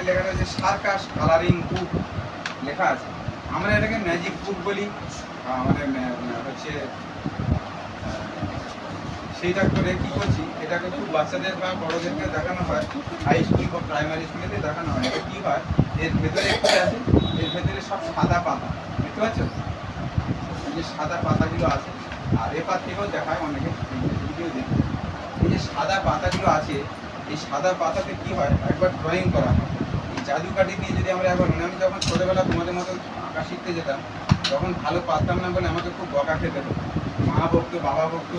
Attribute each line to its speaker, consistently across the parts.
Speaker 1: লেখা রয়েছে circus colouring বুক লেখা আছে। আমরা এটাকে ম্যাজিক বুক বলি। আমাদের হচ্ছে সেইটা করে কি করছি, এটাকে খুব বাচ্চাদের বা বড়োদেরকে দেখানো হয়, হাই স্কুল বা প্রাইমারি স্কুলেতে দেখানো হয়। এটা কী হয়, এর ভেতরে একটু আছে, এর ভেতরে সব সাদা পাতা, বুঝতে পারছো? এই যে সাদা পাতাগুলো আছে, আর এপার থেকেও দেখায় অনেকে ভিডিও দেখে। এই যে সাদা পাতাগুলো আছে, এই সাদা পাতাতে কি হয়, একবার ড্রয়িং করা হয়। এই জাদু কাঠি দিয়ে যদি আমরা একবার, আমি যখন ছোটোবেলা তোমাদের মতো আঁকা শিখতে যেতাম, তখন ভালো পারতাম না বলে আমাকে খুব বকা খেতে হতো। মা বকতো, বাবা বকতো,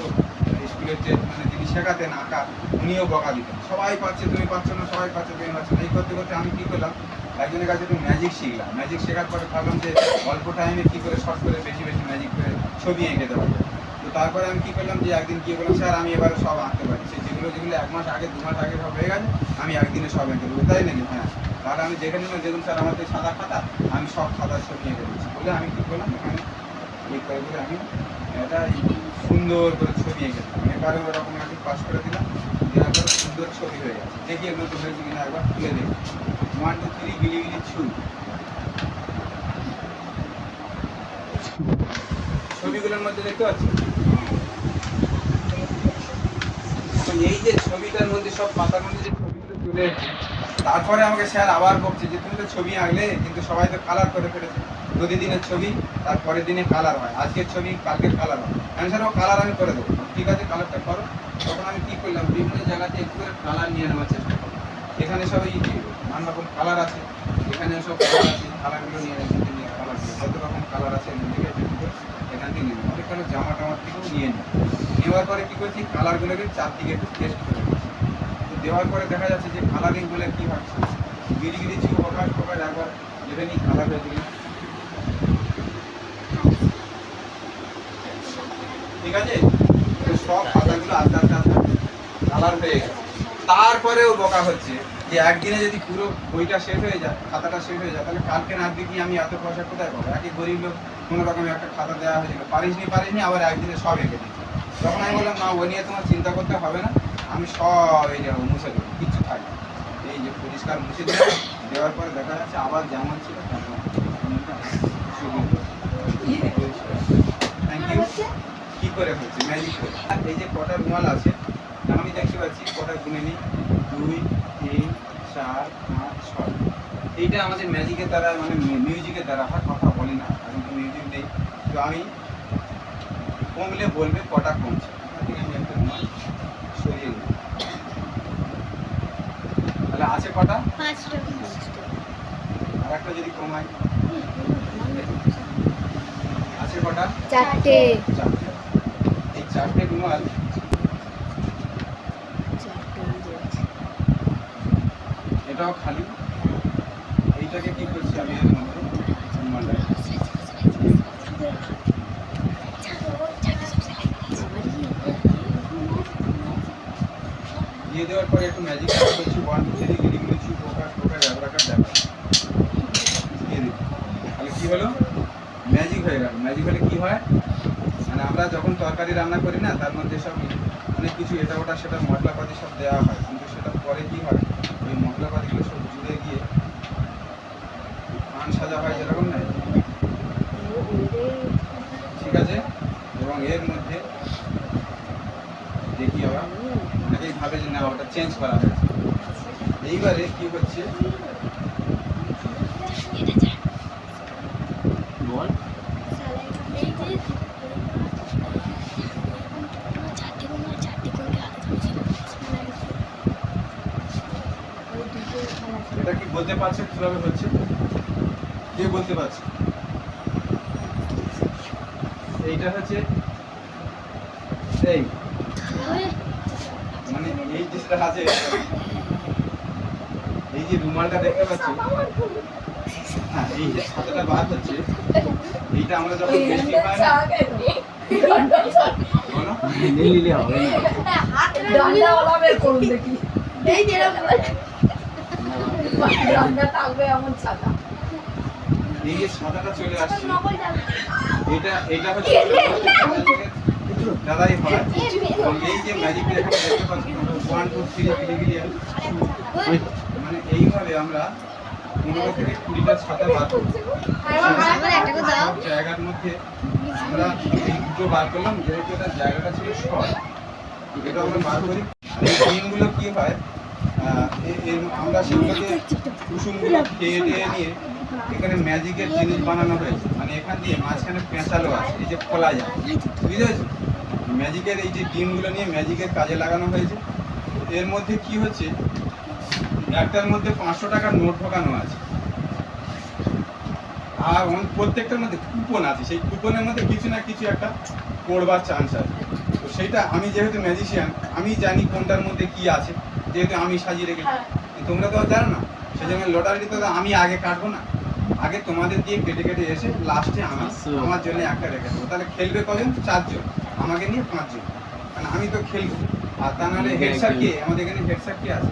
Speaker 1: স্কুলের যে যিনি শেখাতেন আঁকা উনিও বকা দিতেন, সবাই পাচ্ছে তুমি পাচ্ছ না, সবাই পাচ্ছে তুমি পাচ্ছ না। এই করতে করতে আমি কী করলাম, একজনের কাছে একটু ম্যাজিক শিখলাম। ম্যাজিক শেখার পরে ভাবলাম যে অল্প টাইমে কী করে শর্ট করে বেশি বেশি ম্যাজিক করে ছবি এঁকে দেওয়া যায়। তো তারপরে আমি কী করলাম, যে একদিন কী বললাম, স্যার আমি এবারে সব আঁকতে পারি, সে যেগুলো 1 মাস আগে 2 মাস আগে সব হয়ে গেছে, আমি একদিনে সব এঁকে দেবো। তাই নাকি? হ্যাঁ। তাহলে আমি যেখানে দেখুন স্যার আমার তো সাদা খাতা, আমি সব খাতার ছবি এঁকে দিচ্ছি বলে আমি কী করলাম, এখানে এই করে করে আমি এটা সুন্দর করে ছবি এঁকে দিলাম। এবারে ওরকম একটু পাস করে দিলাম, দেওয়ার পর সুন্দর ছবি হয়ে গেছে। দেখি এগুলো তো হয়েছে কিনা একবার তুলে দেখি। 1 2 3 গিলি গিলি ছু, ছবিগুলোর মধ্যে দেখতে পাচ্ছি। এই যে ছবিটার মধ্যে সব পাতার মধ্যে যে ছবিগুলো তুলে, তারপরে আমাকে স্যার আবার বলছে যে তুমি তো ছবি আঁকলে, কিন্তু সবাই তো কালার করে ফেলেছে। প্রতিদিনের ছবি, তারপরের দিনে কালার হয়, আজকের ছবি কালকের কালার হয়। আমি স্যার ও কালার আমি করে দেবো, ঠিক আছে কালারটা করো। তখন আমি কী করলাম, বিভিন্ন জায়গাতে একটু করে কালার নিয়ে নেওয়ার চেষ্টা করলাম। এখানে সব এই নানা রকম কালার আছে, এখানে সব কালার আছে, কালারগুলো নিয়ে নিয়ে কালারগুলো কত রকম কালার আছে এখান থেকে এখান থেকে নিয়ে অনেক কালো জামা টামার থেকেও নিয়ে নিই। নেওয়ার পরে কী করছি, কালারগুলোকে চারদিকে একটু টেস্ট করে দিচ্ছি। তো দেওয়ার পরে দেখা যাচ্ছে যে কালারিংগুলো কী হচ্ছে, গিরি গিরি ছিল প্রকাশ প্রকাশ একবার যেখানেই কালার হয়ে গেল, ঠিক আছে। তো সব পাতাগুলো আস্তে আস্তে আস্তে কালার হয়ে গেছে। তারপরেও বকা হচ্ছে যে একদিনে যদি পুরো বইটা শেষ হয়ে যায়, খাতাটা শেষ হয়ে যায়, তাহলে কালকে না দিকে আমি এত পয়সা কোথায় পাবো? একই গরিব লোক, কোনো রকমের একটা খাতা দেওয়া হয়েছিল, পারিসনি আবার একদিনে সব এঁকে দিচ্ছি। তখন আমি বললাম না, ও নিয়ে তোমার চিন্তা করতে হবে না, আমি সব এই যাবো মুছে দেবো, কিচ্ছু থাকবে। এই যে পরিষ্কার মুছে দেবো, দেওয়ার পরে দেখা যাচ্ছে আবার যেমন ছিল তেমন। Thank you. কী করে হচ্ছে, ম্যাজিক করে। এই যে কটা রুমাল আছে আমি দেখতে পাচ্ছি, কটা গুনে নিই, 2 3 4 5 6। এইটা আমাদের ম্যাজিকের দ্বারা, মানে মিউজিকের দ্বারা হয়, কথা বলি না, আমি তো মিউজিক নেই। তো আমি কমলে বলবে কটা কমছে। ঠিক আছে, আমি একটা রুমাল সরিয়ে দিই, তাহলে আছে কটা? 5টা। আর একটা যদি কমাই, আছে কটা?
Speaker 2: 4টে।
Speaker 1: এই 4টে রুমাল এটাও খালি। এইটাকে কি করছি আমি, এর মধ্যে রুমালটা দিয়ে দেওয়ার পরে একটু ম্যাজিক করছি, 1 2 3 গিলি গিলি ছু প্রকাশ প্রকাশ আবরাকার দেখা দিয়ে দিই। তাহলে কী হলো, ম্যাজিক হয়ে গেল। ম্যাজিক হলে কী হয়, মানে আমরা যখন তরকারি রান্না করি না, তার মধ্যে সব অনেক কিছু এটা ওটা সেটা মশলাপাতি সব দেওয়া হয়, কিন্তু সেটা পরে কী হয়, ওই মশলাপাতিগুলো সব জুড়ে গিয়ে পান সাজা হয় যেরকম না, ঠিক আছে। এবং এর মধ্যে দেখি আবার অনেকেই ভাবে যে না ওটা চেঞ্জ করা হয়েছে। এইবারে কি হচ্ছে, বল এটা কি বলতে পারছে কিভাবে হচ্ছে, কে বলতে পারছে? এইটা হচ্ছে এই, মানে এই যেটা আছে, এই যে রুমালটা দেখতে পাচ্ছি, হ্যাঁ, এই যে ছাতাটা বার হচ্ছে, এইটা আমরা যখন বৃষ্টি হয় না, বলো নিলে হবে না,
Speaker 2: ডান্ডা ওলা বের করুন দেখি, এই যে ডান্ডা থাকবে এমন ছাতা,
Speaker 1: এই যে ছাতাটা চলে আসছে, এটা হচ্ছে দাদাই হয়। এবং এই যে ম্যাজিকটা এখানে দেখতে পাচ্ছি 1 2 3 গিলি গিলি, মানে এইভাবে আমরা 15 থেকে 20টা ছাতা বার করবো। সব জায়গার মধ্যে আমরা এই দুটো বার করলাম, যেহেতু এটা জায়গাটা ছিল শর্ট, এটা আমরা বার করি। আর এই ডিমগুলো কি হয়, আমরা সেগুলোকে কুসুমগুলো খেয়ে দিয়ে নিয়ে এখানে ম্যাজিকের জিনিস বানানো হয়েছে, মানে এখান দিয়ে মাঝখানে পেঁচালো আছে, এই যে খোলা যায়, বুঝতে পেরেছো? ম্যাজিকের এই যে ডিমগুলো নিয়ে ম্যাজিকের কাজে লাগানো হয়েছে। এর মধ্যে কি হচ্ছে, একটার মধ্যে 500 টাকার নোট ঢোকানো আছে, আর প্রত্যেকটার মধ্যে কুপন আছে, সেই কুপনের মধ্যে কিছু না কিছু একটা পড়বার চান্স আছে। তো সেইটা আমি যেহেতু ম্যাজিশিয়ান, আমি জানি কোনটার মধ্যে কি আছে, যেহেতু আমি সাজিয়ে রেখেছি, তোমরা তো আর জানো না। সেই জন্য লটারিতে তো আমি আগে কাটবো না, আগে তোমাদের দিয়ে কেটে কেটে এসে লাস্টে আমি আমার জন্য একটা রেখে দেবো। তাহলে খেলবে কজন? 4 জন, আমাকে নিয়ে 5 জন, কারণ আমি তো খেলবো। আর তা নাহলে হেড স্যার কে, আমাদের এখানে হেড স্যার কে আছে?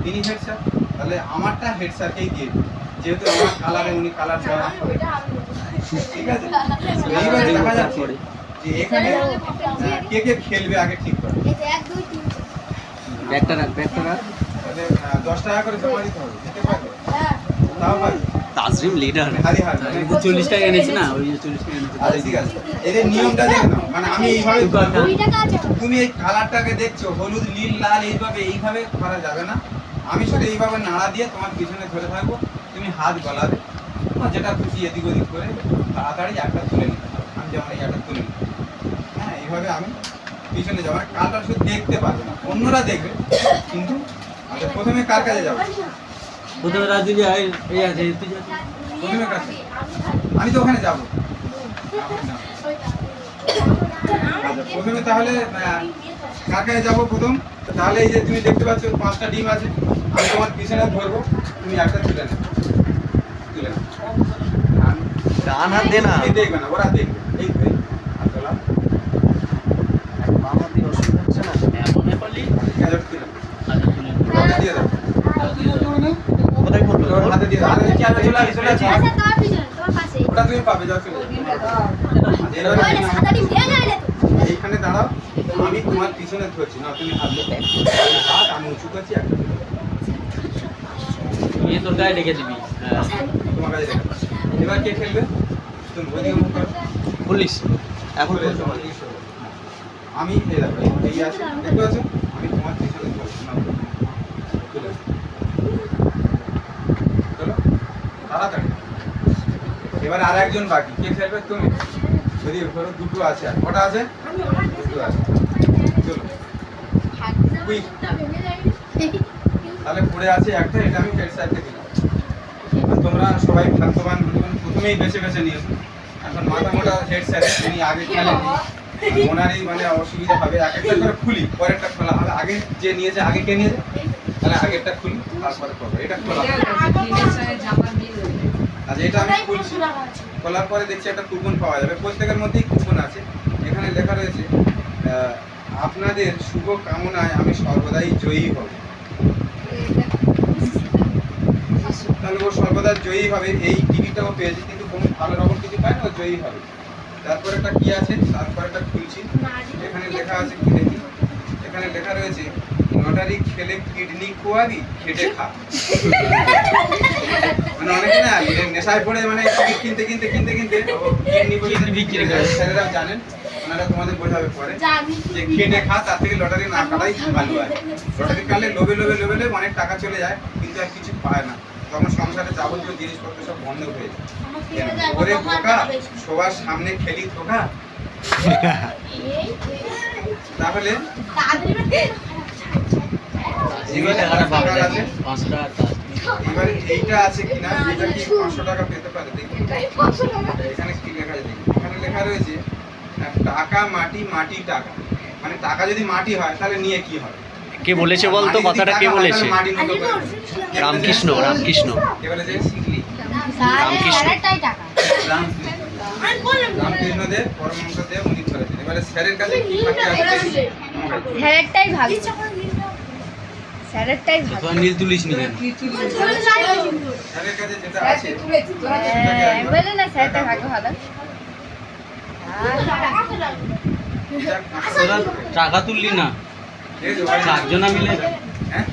Speaker 1: তিনি হেড স্যার। তাহলে আমারটা হেড স্যারকেই দিয়ে দিই, যেহেতু আমার কালারে উনি কালার দেওয়া করে। ঠিক আছে, এইবার দেখা যাচ্ছে যে এখানে কে কে খেলবে আগে ঠিক করে।
Speaker 3: ব্যাগটা রাখ, ব্যাগটা রাখ।
Speaker 1: তাহলে 10 টাকা করে জমা দিতে হবে, দিতে পারবে? তাও পারবে।
Speaker 3: তাজরিম লিডার
Speaker 1: হারি হার
Speaker 3: 40 টাকা এনেছে না, ওই 40 টাকা এনেছে।
Speaker 1: আচ্ছা ঠিক আছে, এদের নিয়মটা দেখে নাও। মানে আমি এইভাবে করবো, তুমি এই কালারটাকে দেখছো হলুদ নীল লাল, এইভাবে করা যাবে না। আমি শুধু এইভাবে নাড়া দিয়ে তোমার পিছনে ধরে থাকবো, তুমি হাত গলাবে, তোমার যেটা খুশি এদিক ওদিক করে তাড়াতাড়ি একটা তুলে নিতে হবে। আমি যেমন এই একটা তুলে নিতে, হ্যাঁ এইভাবে আমি পিছনে যাবো। মানে কালটা শুধু দেখতে পারবে না, অন্যরা দেখবে কিন্তু। আচ্ছা প্রথমে কার কাছে যাবো?
Speaker 3: প্রথমে রাজু যে এই আছে, তুই যা।
Speaker 1: প্রথমে কাছে, আমি তো ওখানে যাবো। আচ্ছা প্রথমে তাহলে কার কাছে যাবো প্রথম? তাহলে এই যে তুমি দেখতে পাচ্ছ 5টা ডিম আছে, আমি তোমার পিছনে ধরবো, তুমি একটা তুলে নেবে, তুলে নেবে।
Speaker 3: ডান হাত দে না।
Speaker 1: তুমি দেখবে না, ওরা দেখবে। এই তো এই হাত তোলা,
Speaker 3: বাবা দিয়ে অসুবিধা হচ্ছে না, এমন নেপালি।
Speaker 1: গ্যাজেট তুলে নাও।
Speaker 3: আচ্ছা তুলে নে।
Speaker 1: ওর হাতে দিয়ে দাও,
Speaker 3: কোথায় পড়লো?
Speaker 1: ওর হাতে দিয়ে দাও। আর ওই চেয়ারটা চলে আসে, চলে আসে। ওটা তুমি পাবে, যাও চলে যাও। এইখানে দাঁড়াও, আমি তোমার পিছনে ধরছি না, তুমি হাত দাও। হাত আমি উঁচু করছি, একটা তুলে দাও।
Speaker 3: তুই তোর গায়ে রেখে দিবি। হ্যাঁ
Speaker 1: তোমার কাছে রেখে দাও। এবার কে খেলবে? তুমি ওইদিকে মুখ করো।
Speaker 3: পুলিশ এখন
Speaker 1: চলে এসো, ওইদিকে সরো। আমি এই দেখো, এই আছে, দেখতে পাচ্ছ? আমি তোমার পিছনে ধরছি না, চলে এসো। চলো তাড়াতাড়ি। এবার আর একজন বাকি, কে খেলবে? তুমি। যদি ধরো দুটো আছে, আর কটা আছে? দুটো আছে। চলো কুইক। তাহলে পড়ে আছে একটা, এটা আমি হেড স্যারকে দিলাম। আর তোমরা সবাই ভাগ্যবান, প্রথমেই বেছে বেছে নিয়েছো। এখন মাথা মোটা হেড স্যার, তিনি আগে খেলেন, ওনারই মানে অসুবিধা হবে। এক একটা করে খুলি, পরেরটা খোলা হবে। আগে যে নিয়েছে, আগে কে নিয়েছে, তাহলে আগেরটা খুলি, তারপরে করবো। এটা খোলা হবে। আচ্ছা এটা আমি খুলছি, খোলার পরে দেখছি একটা কুপন পাওয়া যাবে। প্রত্যেকের মধ্যেই কুপন আছে। এখানে লেখা রয়েছে আপনাদের শুভ কামনায় আমি সর্বদাই জয়ী হব। তাহলে ও সর্বদা জয়ী হবে, এই টিকিটটাও পেয়েছে, কিন্তু কোনো ভালো রকম কিছু পায় না, ও জয়ী হবে। তারপরে একটা কি আছে, তারপরে একটা খুলছি, এখানে লেখা আছে কি দেখি, এখানে লেখা রয়েছে লটারি খেলে কিডনি খোয়াবি, খেটে খা। মানে অনেকে না নেশায় পড়ে, মানে টিকিট কিনতে কিনতে কিনতে কিনতে কিডনি বিক্রি করে। স্যারেরা জানেন, ওনারা তোমাদের বোঝাবে পরে যে খেটে খা, তার থেকে লটারি না কাটাই ভালো হয়। লটারি কাটলে লোভে লোভে লোভে লোভে অনেক টাকা চলে যায়, কিন্তু আর কিছু পায় না, তখন সংসারে যাবতীয় জিনিসপত্র সব বন্ধ হয়ে যায়। ওরে বোকা, সবার সামনে খেলি ধোকা। তাহলে এবারে টাকা আছে, এবারে এইটা আছে কিনা, এটা কি 500 টাকা পেতে পারে দেখি। এখানে কি লেখা আছে দেখি, এখানে লেখা রয়েছে টাকা মাটি, মাটি টাকা। মানে টাকা যদি মাটি হয় তাহলে নিয়ে কি হবে?
Speaker 3: কে বলেছে বলতো কথাটা? কে বলেছে? রামকৃষ্ণ। রামকৃষ্ণ
Speaker 1: এবারে যে শিখলি রামকৃষ্ণদেব পরমহংসদেব উনি ধরেছেন। এবারে স্যারের কাছে কি ফাঁকি আছে?
Speaker 4: স্যারেরটাই ভালো, স্যারেরটাই ভালো।
Speaker 3: তুই নীল তুলিস নি কেন?
Speaker 1: স্যারের কাছে যেটা আছে
Speaker 4: বলে না স্যারটা ভাগ্য ভালো।
Speaker 3: তোরা টাকা তুললি না, চারজনা মিলে।
Speaker 1: হ্যাঁ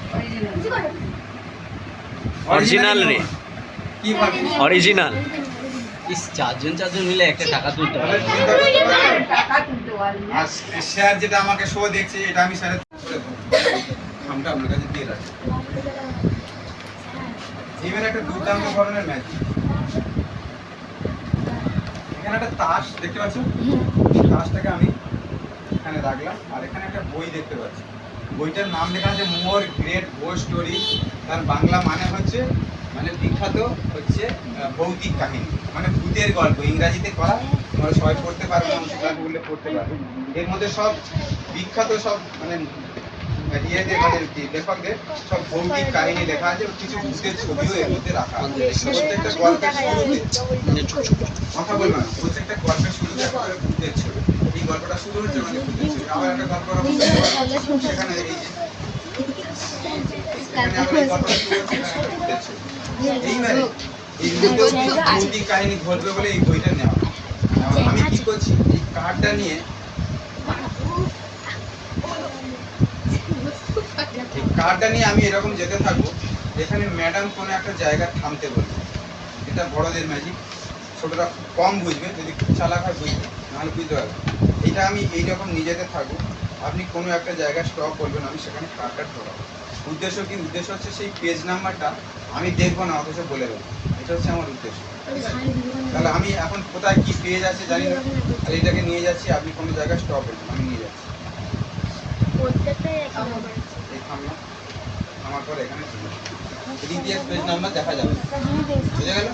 Speaker 3: অরিজিনাল রে।
Speaker 1: কি ভাবছিস?
Speaker 3: অরিজিনাল।
Speaker 5: ইস, চারজন মিলে একটা টাকা তুলতে
Speaker 1: তাহলে
Speaker 5: পারে।
Speaker 1: চিন্তা করতে পারো।
Speaker 2: টাকা তুলতে পারি না।
Speaker 1: আর স্যার যেটা আমাকে শো দেখছে এটা আমি স্যারের করে দেবো। খামটা আপনার কাছে দিয়ে রাখি। এইবার একটা দুর্দান্ত ধরনের ম্যাচ। এখানে একটা তাস দেখতে পাচ্ছ? তাসটাকে আমি এখানে রাখলাম আর এখানে একটা বই দেখতে পাচ্ছি। বইটার নাম লেখা আছে মোর গ্রেট ঘোস্ট স্টোরি। তার বাংলা মানে হচ্ছে মানে বিখ্যাত হচ্ছে ভৌতিক কাহিনী, মানে ভূতের গল্প। ইংরাজিতে করা, তোমরা সবাই পড়তে পারবে, অংশগ্রহণ করলে পড়তে পারবে। এর মধ্যে সব বিখ্যাত সব মানে ইয়েদের মানে লেখকদের সব ভৌতিক কাহিনী লেখা আছে, কিছু ভূতের ছবিও এর মধ্যে রাখা আছে। প্রত্যেকটা গল্পের শুরুতে কথা বলবো না, প্রত্যেকটা গল্পের শুরুতে একটা করে ভূতের ছবি। এই গল্পটা শুরু হচ্ছে মানে ভূতের ছবি, আবার একটা গল্প সেখানে এই এখানে আবার এই গল্পটা শুরু হচ্ছে এখানে একটা ভূতের ছবি। এইবারে এই ভৌতিক কাহিনী ঘটবে বলে এই বইটা নেওয়া। এবার আমি কি করছি, এই কার্ডটা নিয়ে আমি এরকম যেতে থাকবো। এখানে ম্যাডাম কোনো একটা জায়গায় থামতে বলবে। এটা বড়দের ম্যাজিক, ছোটরা কম বুঝবে, যদি খুব চালাক হয় বুঝবে, নাহলে বুঝতে পারবে। এটা আমি এইরকম নিয়ে যেতে থাকবো। আপনি কোনো একটা জায়গায় স্টপ করবেন, আমি সেখানে কার্ডটা ঢোকাবো। উদ্দেশ্য কি? উদ্দেশ্য হচ্ছে সেই পেজ নাম্বারটা আমি দেখবো না, অথচ বলে দেবো। এটা হচ্ছে আমার উদ্দেশ্য। তাহলে আমি এখন কোথায় কি পেজ আছে জানি না, আর এটাকে নিয়ে যাচ্ছি। আপনি কোনো জায়গায় স্টপ করবেন, আমি নিয়ে যাচ্ছি। এই থামলাম, আমার পর এখানে এদিক দিয়ে পেজ নাম্বার দেখা যাবে, বুঝে গেল?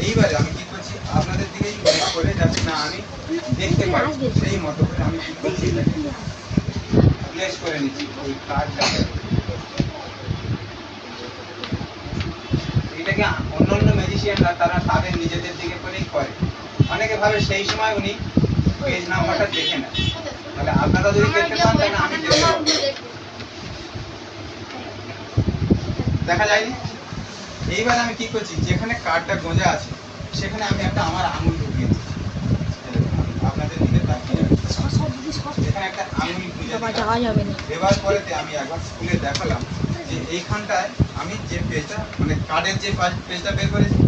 Speaker 1: এইবারে আমি কি করছি, আপনাদের দিকেই করে যাতে না আমি দেখতে পাই, সেই মতো করে আমি কি করছি, প্লেস করে নিচ্ছি ওই কার্ডটা। এটাকে অন্যান্য ম্যাজিশিয়ানরা তারা তাদের নিজেদের দিকে করেই করে। অনেকে ভাবে সেই সময় উনি পেজ নাম্বারটা দেখে নেন। তাহলে আপনারা যদি দেখতে পান তাহলে আমি দেখতে পাবো। দেখা যায়নি? এইবার আমি কি করছি, যেখানে কার্ডটা গোঁজা আছে সেখানে আমি একটা আমার আঙুল ঢুকিয়ে দিচ্ছি। আপনাদের দিকে তাকিয়ে এখানে একটা আঙুল যাওয়া যাবে না। এবার পরেতে আমি একবার স্কুলে দেখালাম যে এইখানটায় আমি যে পেজটা মানে কার্ডের যে পেজটা বের করেছি,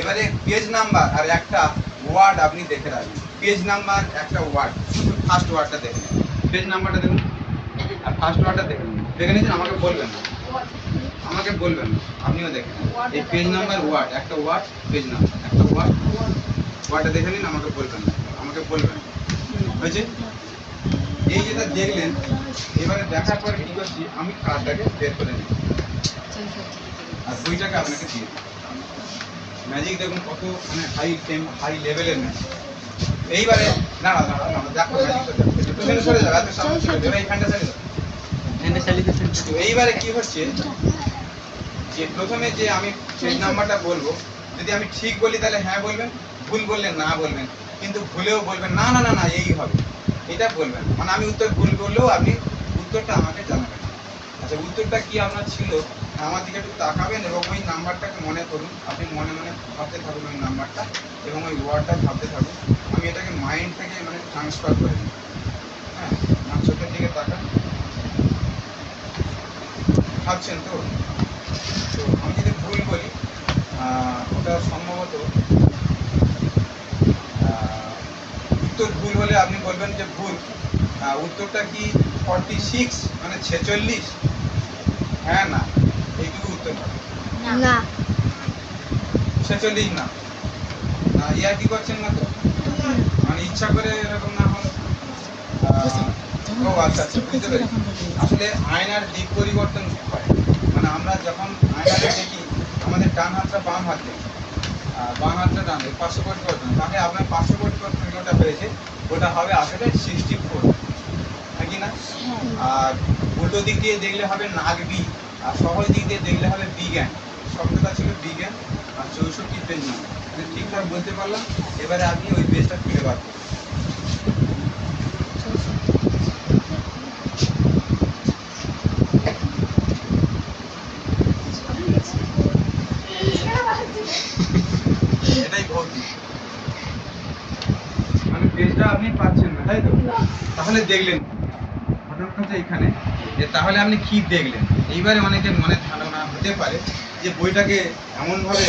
Speaker 1: এবারে পেজ নাম্বার আর একটা ওয়ার্ড আপনি দেখে রাখবেন। পেজ নাম্বার একটা ওয়ার্ড, শুধু ফার্স্ট ওয়ার্ডটা দেখে নেন। পেজ নাম্বারটা দেখুন আর ফার্স্ট ওয়ার্ডটা দেখে নিন। দেখে নিয়েছেন? আমাকে বলবেন না, আমাকে বলবেন না, আপনিও দেখেন। এই পেজ নাম্বার ওয়ার্ড, একটা ওয়ার্ড, পেজ নাম্বার একটা ওয়ার্ড, ওয়ার্ডটা দেখে নিন, আমাকে বলবেন না, আমাকে বলবেন। হয়েছে? এই যেটা দেখলেন, এবারে দেখার পরে কি করছি, আমি কার্ডটাকে বের করে নিই আর বইটাকে আপনাকে দিয়ে দিই। ম্যাজিক দেখুন কত মানে হাই লেভেলের ম্যাজিক। এইবারে দাঁড়া দাঁড়া দাঁড়া, দেখো ম্যাজিকটা দেখো, একটু পেছনে সরে যাবে, এত সামনে সরে যাবে, এইখানটা সরে যাবে। তো এইবারে কি হচ্ছে যে প্রথমে যে আমি পেজ নাম্বারটা বলবো, যদি আমি ঠিক বলি তাহলে হ্যাঁ বলবেন, ভুল বললে না বলবেন, কিন্তু ভুলেও বলবেন না না না না এই হবে, এটা বলবেন। মানে আমি উত্তর ভুল করলেও আপনি উত্তরটা আমাকে জানাবেন। আচ্ছা, উত্তরটা কি আপনার ছিল আমার দিকে একটু তাকাবেন এবং ওই নাম্বারটাকে মনে করুন। আপনি মনে মনে ভাবতে থাকুন ওই নাম্বারটা এবং ওই ওয়ার্ডটা ভাবতে থাকুন। আমি এটাকে মাইন্ড থেকে মানে ট্রান্সফার করে দিই। হ্যাঁ, আমার চোখের দিকে তাকান, ভাবছেন তো? তো আমি যদি ভুল বলি, ওটা সম্ভবত উত্তর ভুল হলে আপনি বলবেন যে ভুল। উত্তরটা কি 46 মানে 46? হ্যাঁ না, এইটুকু উত্তর হবে
Speaker 4: না।
Speaker 1: 46 না। না, ইয়ার কি করছেন না তো? মানে ইচ্ছা করে এরকম না হল। ও আচ্ছা আচ্ছা, বুঝতে পেরেছি। আসলে আয়নার দিক পরিবর্তন হয়, মানে আমরা যখন আয়নাতে দেখি আমাদের ডান হাতটা বাম হাত দেখি, বাম হাতটা ডান দিকে পার্শ্ববর্তী পরিবর্তন, তাহলে আপনার পার্শ্ববর্তী পরিবর্তন যেটা হয়েছে ওটা হবে আসলে 64, হ্যাঁ কি না? আর উল্টো দিক দিয়ে দেখলে হবে নাগবি, আর সহজ দিক দিয়ে দেখলে হবে বিজ্ঞান। শব্দটা ছিল বিজ্ঞান আর 64 পেজ নাম্বার। মানে ঠিকঠাক বলতে পারলাম। এবারে আপনি ওই পেজটা খুলে বার করুন। এটাই ভৌতিক, মানে পেজটা আপনি পাচ্ছেন না, তাই তো? তাহলে দেখলেন ঘটনাটা হচ্ছে এখানে যে তাহলে আপনি কি দেখলেন। এইবারে অনেকের মনে ধারণা হতে পারে যে বইটাকে এমনভাবে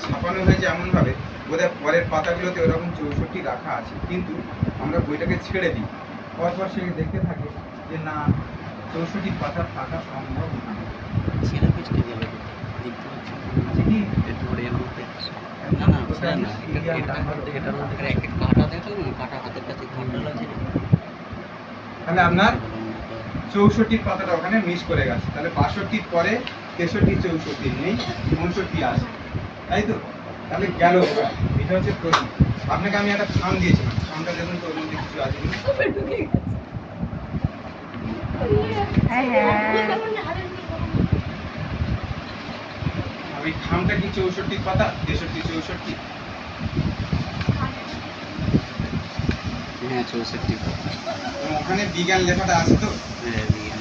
Speaker 1: ছাপানো হয়েছে এমনভাবে বোধহয় পরের পাতাগুলোতে ওরকম 64 রাখা আছে, কিন্তু আমরা বইটাকে ছেড়ে দিই, পরপর সে দেখতে থাকে যে না 64 পাতা থাকা সম্ভব না।
Speaker 5: ছেঁড়া পেজটা যাবে দেখতে পাচ্ছি
Speaker 1: আছে কি?
Speaker 5: একটু পরে এর মধ্যে না না ছেঁড়া না এটার মধ্যে ক্র্যাকেট কাটা দেখো না, কাটা হাতের কাছে কাটা লাগছে
Speaker 1: তাহলে আপনার 64 পাতাটা ওখানে মিস করে গেছে, তাহলে 62 পরে 63 64 নেই, 59 আছে, তাই তো? তাহলে গেল কোথায়? এটা হচ্ছে প্রশ্ন। আপনাকে আমি একটা খাম দিয়েছিলাম, খামটা দেখুন তো ওর মধ্যে কিছু আছে কিনা।
Speaker 4: হ্যাঁ
Speaker 1: আমি খামটা কি 64 পাতা, 63 64?
Speaker 5: হ্যাঁ 64 পাতা
Speaker 1: এবং ওখানে বিজ্ঞান লেখাটা আছে তো।
Speaker 5: হ্যাঁ বিজ্ঞান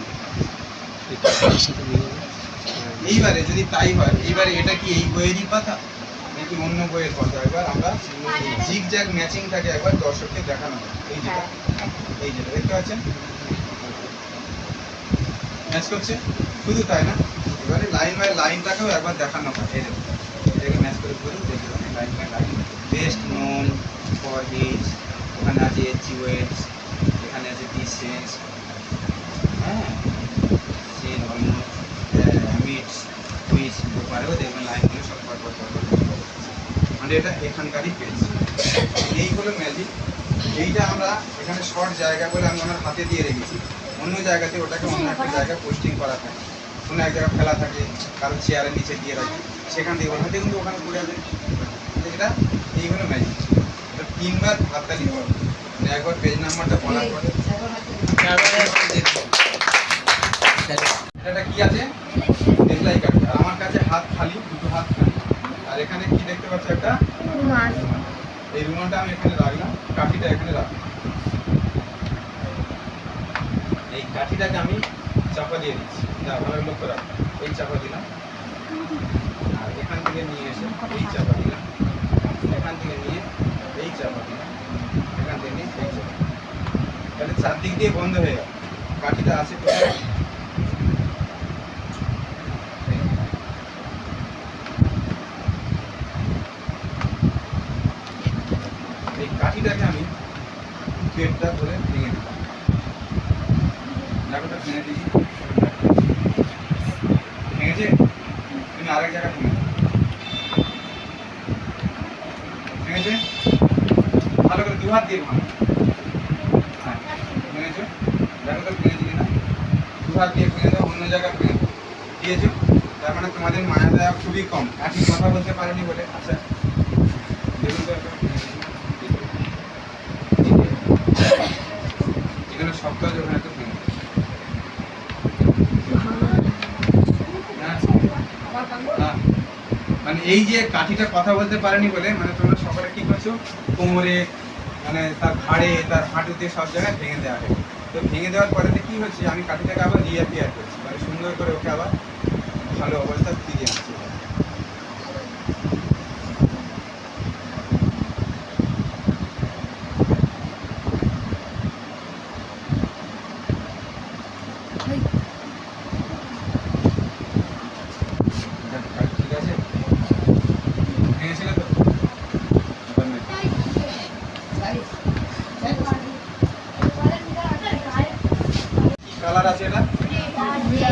Speaker 1: এইবারে যদি তাই হয়, এইবারে এটা কি এই বইয়েরই পাতা নাকি অন্য বইয়ের পাতা? এবার আমরা জিগজ্যাগ ম্যাচিংটাকে একবার দর্শককে দেখানো হবে। এই যেটা দেখতে পাচ্ছেন ম্যাচ করছে, শুধু তাই না, এবারে লাইন বাই লাইনটাকেও একবার দেখানো হয়। এই দেখুন, এটাকে ম্যাচ করে ধরুন, দেখুন line by line. Best known for his, ওখানে আছে এচি ওয়েটস, এখানে আছে ডিসেন্স, হ্যাঁ সিন অলমোস্ট মিটস হুইচ, ওপারেও দেখবেন লাইনগুলো সব পরপর মানে এটা এখানকারই পেজ। এই হলো ম্যাজিক। এইটা আমরা এখানে শর্ট জায়গা বলে আমি আমার হাতে দিয়ে রেখেছি, অন্য জায়গাতে ওটাকে অন্য একটা জায়গায় পোস্টিং করা থাকে, কোনো এক জায়গায় ফেলা থাকে, কারো চেয়ারের নিচে দিয়ে রাখি, সেখান থেকে ওর হাতে কিন্তু ওখানে পড়ে যাবে। এটা এই হলো ম্যাজিক। এটা 3 বার হাততালি করো, মানে একবার পেজ নাম্বারটা বলার পরে এটা কি আছে, দেশলাই কাঠি, আর আমার কাছে হাত খালি, দুটো হাত খালি, আর এখানে কি দেখতে পাচ্ছ একটা
Speaker 4: মাছ
Speaker 1: এই রুমালটা আমি এখানে রাখলাম, কাঠিটা এখানে রাখলাম। এই কাঠিটাকে আমি চাপা দিয়ে দিচ্ছি, যা ভালো লক্ষ্য রাখ, এই চাপা দিলাম, আর এখান থেকে নিয়ে এসে এই চাপা দিলাম, এখান থেকে নিয়ে এই চাপা দিলাম, এখান থেকে নিয়ে এই চাপা দিলাম। তাহলে চারদিক দিয়ে বন্ধ হয়ে গেল। কাঠিটা আছে কোথায়? এই কাঠিটাকে আমি পেটটা ধরে ভেঙে দিলাম, জায়গাটা ভেঙে দিই, ভেঙেছে, তুমি আরেক জায়গায় ভেঙে দাও, ভেঙেছে, ভালো করে 2 হাত দিয়ে ভাঙো, হ্যাঁ ভেঙেছে, জায়গাটা ভেঙেছে কিনা 2 হাত দিয়ে ভেঙে দাও, অন্য জায়গায় ভেঙে দাও, দিয়েছো, তার মানে তোমাদের মায়া দেওয়া খুবই কম, একই কথা বলতে পারেনি বলে। আচ্ছা দেখুন তো একটা এখানে সপ্তাহ ওখানে তো ভেঙে দাও। হ্যাঁ, মানে এই যে কাঠিটা কথা বলতে পারেনি বলে মানে তোমরা সকালে কি করছো, কোমরে মানে তার ঘাড়ে তার হাঁটুতে সব জায়গায় ভেঙে দেওয়া হয়। তো ভেঙে দেওয়ার পরে কি হচ্ছে, আমি কাঠিটাকে আবার রিঅ্যাপিয়ার করছি, মানে সুন্দর করে ওকে আবার ভালো অবস্থা ফিরিয়ে আনছি। ঠিক আছে, ভেঙেছিল তো? এবার নয়। কি কালার আছে এটা?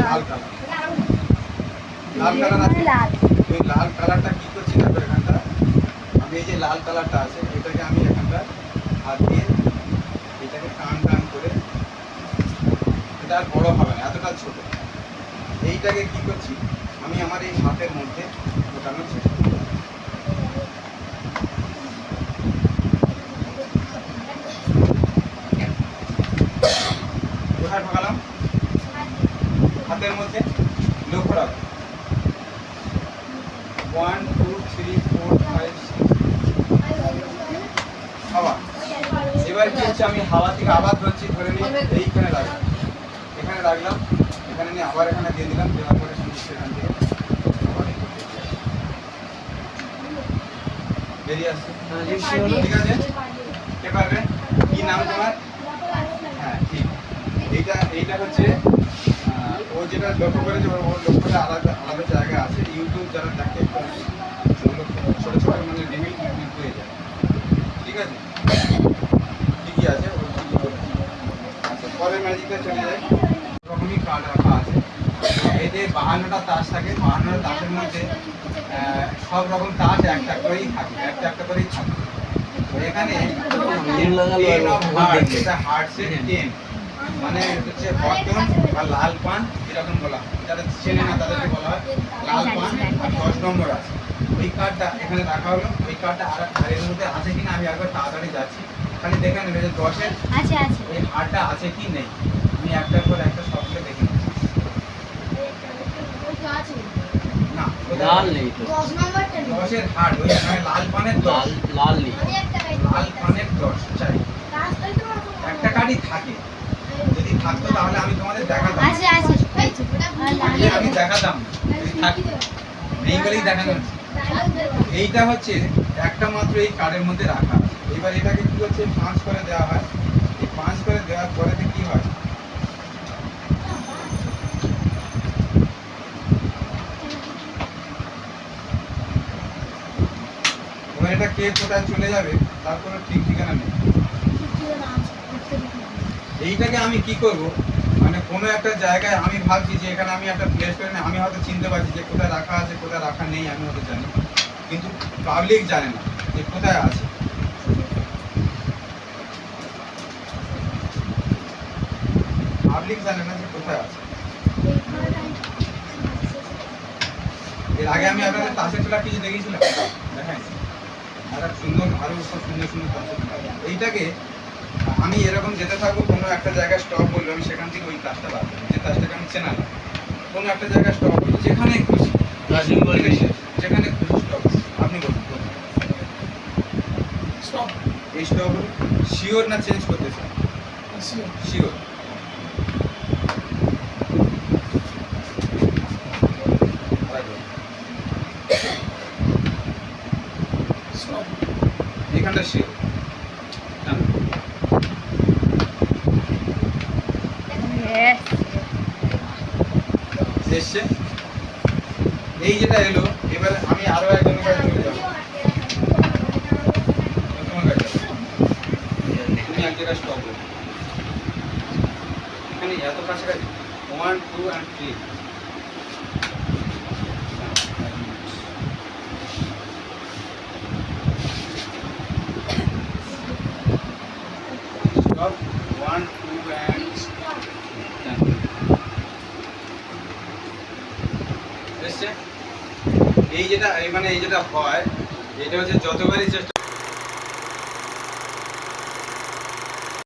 Speaker 1: লাল কালার। লাল কালার আছে।
Speaker 4: লাল
Speaker 1: ওই লাল কালারটা কি করছি দেখো এখানটা, আমি এই যে লাল কালারটা আছে এটাকে আমি এখানটা হাত দিয়ে এটাকে টান টান করে, এটা আর বড় হবে না, এতটা ছোট, এইটাকে কি করছি আমি আমার এই হাতের মধ্যে ঢোকানোর চেষ্টা করছি। কোথায় ঢোকালাম? হাতের মধ্যে, লক্ষ্য রাখো। 1 2 3 4 5 6 হাওয়া। এবার কি হচ্ছে, আমি হাওয়া থেকে আবার ধরছি, ধরে নিয়ে এইখানে রাখলাম, এখানে রাখলাম, এখানে নিয়ে আবার এখানে দিয়ে দিলাম, দেওয়ার পরে সেখান থেকে আবার বেরিয়ে আসছে। ঠিক আছে, কে পারবে? কি নাম তোমার? হ্যাঁ ঠিক, এইটা হচ্ছে ও যেটা লক্ষ্য করেছে, ওর লক্ষ্যটা আলাদা আলাদা জায়গায় আছে। ইউটিউব যারা দেখে লক্ষ্য ছোট ছোট মানে রিভিল হয়ে যায়। ঠিক আছে, ঠিকই আছে। আচ্ছা, পরের ম্যাজিকটা চলে যায়। এরকমই কার্ড রাখা আছে। এতে 52টা তাস থাকে। 52টা তাসের মধ্যে সব রকম তাস একটা করেই থাকে, একটা করেই থাকে। তো এখানে টেন অফ হার্ট, এটা হার্টসের 10 মানে হচ্ছে বর্তমান বা লাল পান এরকম বলা হয়। যারা চেনে না তাদেরকে বলা হয় লাল পান। আর 10 নম্বর আছে, ওই কার্ডটা এখানে রাখা হলো। ওই কার্ডটা আর এর মধ্যে আছে কিনা আমি একবার তাড়াতাড়ি যাচ্ছি, খালি দেখে নেবে যে 10-এর
Speaker 4: আছে আছে
Speaker 1: ওই হারটা আছে কি নেই। আমি একটার পর একটা সবগুলো দেখে নিচ্ছি। না,
Speaker 5: লাল নেই তো,
Speaker 1: 10-এর হার ওই মানে লাল পানের 10,
Speaker 5: লাল নেই।
Speaker 1: লাল পানের 10 চাই। একটা কার্ডই থাকে, যদি থাকতো তাহলে আমি তোমাদের দেখাতাম।
Speaker 4: আছে আছে
Speaker 1: থাকলে আমি দেখাতাম না, যদি থাকতো। নেই বলেই দেখানো হচ্ছে। এইটা হচ্ছে একটা মাত্র এই কার্ডের মধ্যে রাখা আছে। এবার এটাকে কি হচ্ছে, পাঁচ করে দেওয়া হয়। এই পাঁচ করে দেওয়ার পরেতে কি হয়, এবার এটা কে কোথায় চলে যাবে তার কোনো ঠিক ঠিকানা নেই। এইটাকে আমি কি করব, মানে কোনো একটা জায়গায় আমি ভাবছি যে এখানে আমি একটা প্লেস করে নিই, আমি হয়তো চিনতে পারছি যে কোথায় রাখা আছে কোথায় রাখা নেই, আমি হয়তো জানি, কিন্তু পাবলিক জানে না যে কোথায় আছে। পাবলিক জানে না যে কোথায় আছে। এর আগে আমি আপনাদের তাসের খেলা কিছু দেখেছিলাম, দেখাই আর সুন্দর, আরো সব সুন্দর সুন্দর তাসের খেলা। এইটাকে আমি এরকম যেতে থাকবো, কোনো একটা জায়গায় স্টপ বললো, আমি সেখান থেকে ওই তাসটা বার করবো, যে তাসটাকে আমি চেনা না। কোনো একটা জায়গায় স্টপ বলবো, যেখানে খুশি, যেখানে খুশি স্টপ। আপনি বলুন স্টপ। এই স্টপ শিওর না চেঞ্জ করতে চান? শিওর। এখানটা শিওর। এসছে, এই যেটা এলো, এবার আমি আরো একজনের কাছে চলে যাবো। তোমার কাছে তুমি এক জায়গায় স্টপ করো, এখানে এত কাছাকাছি 1, 2 and 3। Stop 1, 2 and এসছে। এই যেটা মানে এই যেটা হয়, এটা হচ্ছে যতবারই চেষ্টা